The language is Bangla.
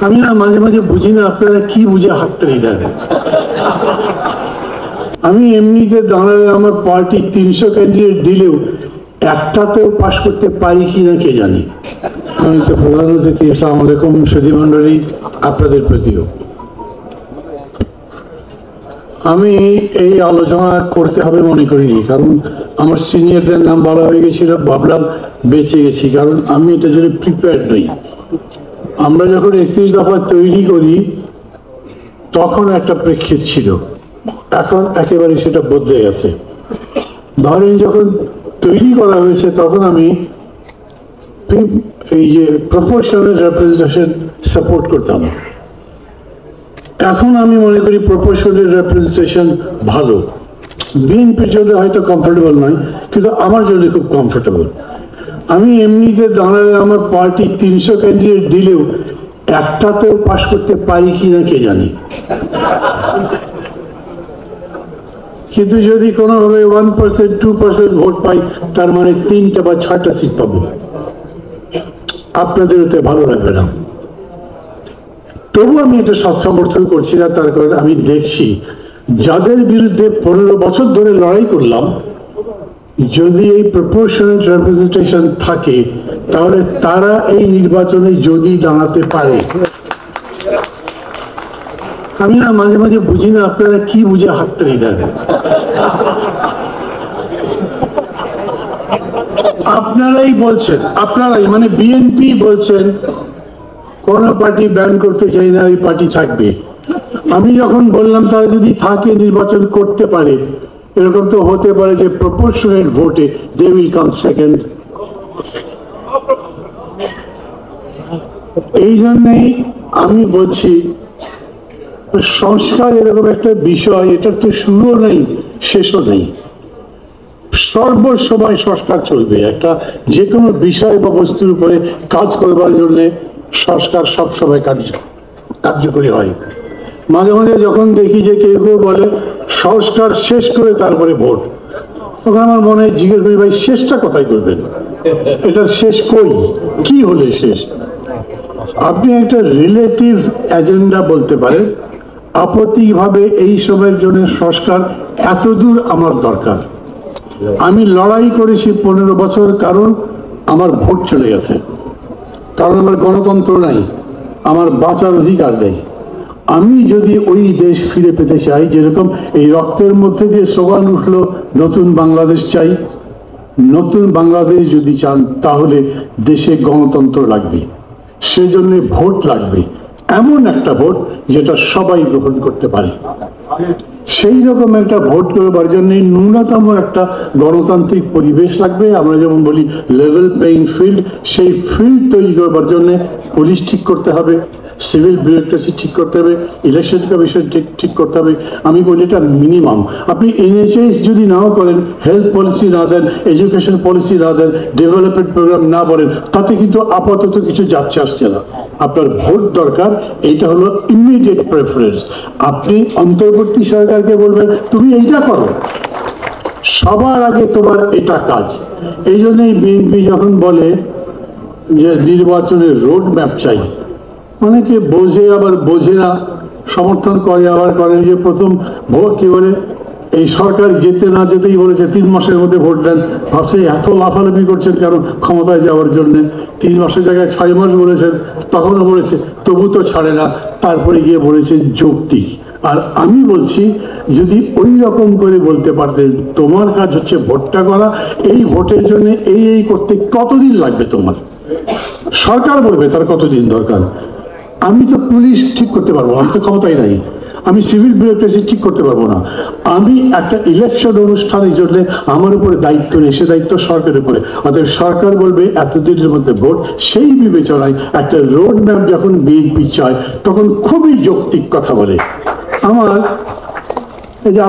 আমি না মাঝে মাঝে বুঝি না আপনারা কি বুঝে হাততালি দেন। আমি এমনিতে দাঁড়ালে আমার পার্টি 300 ক্যান্ডিডেট দিলেও একটাতেও পাশ করতে পারি কিনা কে জানি। আমি তো প্রধান অতিথি, আসসালামু আলাইকুম সুধী মণ্ডলী, আপনাদের প্রতিও আমি এই আলোচনা করতে হবে মনে করিনি, কারণ আমার সিনিয়রদের নাম বলা হয়ে গেছিল, ভাবলাম বেঁচে গেছি, কারণ আমি এটার জন্য প্রিপেয়ার্ড নই। আমরা যখন 31 দফা তৈরি করি তখন একটা প্রেক্ষিত ছিল, এখন একেবারে সেটা বদলে গেছে। ধরেন যখন তৈরি করা হয়েছে তখন আমি এই যে প্রপোর্শনাল রিপ্রেজেন্টেশন সাপোর্ট করতাম। এখন আমি মনে করি প্রপোর্শনাল রিপ্রেজেন্টেশন ভালো। বিএনপির জন্য হয়তো কমফোর্টেবল নয়, কিন্তু আমার জন্য খুব কমফোর্টেবল। আমি এমনিতে দাঁড়ালে আমার পার্টি 300 ক্যান্ডিডেট দিলেও একটাতেও পাশ করতে পারি কিনা কে জানি। কিন্তু যদি কোনোভাবে 1% 2% ভোট পাই, তার মানে 3টা বা 6টা সিট পাবো। আপনাদের ওতে ভালো লাগবে না, তবু আমি এটা সমর্থন করছি না। তার কারণে আমি দেখছি যাদের বিরুদ্ধে 15 বছর ধরে লড়াই করলাম, যদি এই প্রপোর্শনাল রিপ্রেজেন্টেশন থাকে তাহলে তারা এই নির্বাচনে যদি দাঁড়াতে পারে। আমি না মাঝে মাঝে বুঝি না আপনারা কি বুঝে হাততালি দেন। আপনারাই বলছেন, আপনারাই মানে বিএনপি বলছেন কোন পার্টি ব্যান করতে চাই না, ওই পার্টি থাকবে। আমি যখন বললাম তারা যদি থাকে নির্বাচন করতে পারে, এরকম তো হতে পারে যে প্রপোর্শনাল ভোটে দে উইল কাম সেকেন্ড। এই জন্যই আমি বলছি সংস্কার এরকম একটা বিষয়, এটার তো শুরুও নেই শেষও নেই, সর্বসময় সংস্কার চলবে। একটা যে কোনো বিষয় বা বস্তুর উপরে কাজ করবার জন্য সংস্কার সবসময় কার্যকরী হয়। মাঝে মাঝে যখন দেখি যে কেউ কেউ বলে সংস্কার শেষ করে তারপরে ভোট, তখন আমার মনে হয় জিজ্ঞেস করি, ভাই শেষটা কোথায় করবেন? এটা শেষ কই, কি হলে শেষ? আপনি একটা রিলেটিভ এজেন্ডা বলতে পারেন, আপত্তিভাবে এই সময়ের জন্য সংস্কার এতদূর আমার দরকার। আমি লড়াই করেছি 15 বছর, কারণ আমার ভোট চলে গেছে, কারণ আমার গণতন্ত্র নাই, আমার বাঁচার অধিকার নেই। আমি যদি ওই দেশ ফিরে পেতে চাই, যেরকম এই রক্তের মধ্যে দিয়ে স্লোগান উঠলো নতুন বাংলাদেশ চাই, নতুন বাংলাদেশ যদি চান তাহলে দেশে গণতন্ত্র লাগবে, সেজন্য ভোট লাগবে, এমন একটা ভোট যেটা সবাই গ্রহণ করতে পারে। সেই রকম একটা ভোট করবার জন্য ন্যূনতম একটা গণতান্ত্রিক পরিবেশ লাগবে। আমরা যেমন বলি লেভেল প্লেইং ফিল্ড, সেই ফিল্ড তৈরি করবার জন্য পুলিশ ঠিক করতে হবে, সিভিল বিউরোক্রেসি ঠিক করতে হবে, ইলেকশন কমিশন ঠিক করতে হবে। আমি বলি এটা মিনিমাম। আপনি এনএইচএস যদি নাও করেন, হেলথ পলিসি না দেন, এডুকেশন পলিসি না দেন, ডেভেলপমেন্ট প্রোগ্রাম না বলেন, তাতে কিন্তু আপাতত কিছু যাচ্ছে আসছে না। আপনার ভোট দরকার, এইটা হলো ইমিডিয়েট প্রেফারেন্স। আপনি অন্তর্বর্তী সরকারকে বলবেন তুমি এইটা করো, সবার আগে তোমার এটা কাজ। এই জন্যই বিএনপি যখন বলে যে নির্বাচনের রোড ম্যাপ চাই, অনেকে বোঝে আবার বোঝে না, সমর্থন করে আবার করে। যে প্রথম ভোট কি বলে, এই সরকার যেতে না যেতেই বলেছে 3 মাসের মধ্যে ভোট দেন। ভাবছে এত লাফালাফি করছেন কারণ ক্ষমতায় যাওয়ার জন্য। 3 মাসের জায়গায় 6 মাস বলেছেন, তখনও বলেছে, তবু তো ছাড়ে না। তারপরে গিয়ে বলেছে যৌক্তিক। আর আমি বলছি যদি ওই রকম করে বলতে পারতেন তোমার কাজ হচ্ছে ভোটটা করা, এই ভোটের জন্য এই করতে কতদিন লাগবে তোমার, সরকার বলবে তার কতদিন দরকার। আমি তো পুলিশ ঠিক করতে পারবো, আমি তো ক্ষমতাই নাই। আমি সিভিল বিউরোক্রেসি ঠিক করতে পারবো না। আমি একটা ইলেকশন অনুষ্ঠানের জন্য আমার উপরে দায়িত্ব নেই, সে দায়িত্ব সরকারের উপরে। অতএব সরকার বলবে এতদিনের মধ্যে ভোট, সেই বিবেচনায় একটা রোড ম্যাপ যখন বিএনপি চায় তখন খুবই যৌক্তিক কথা বলে। আমার এই যে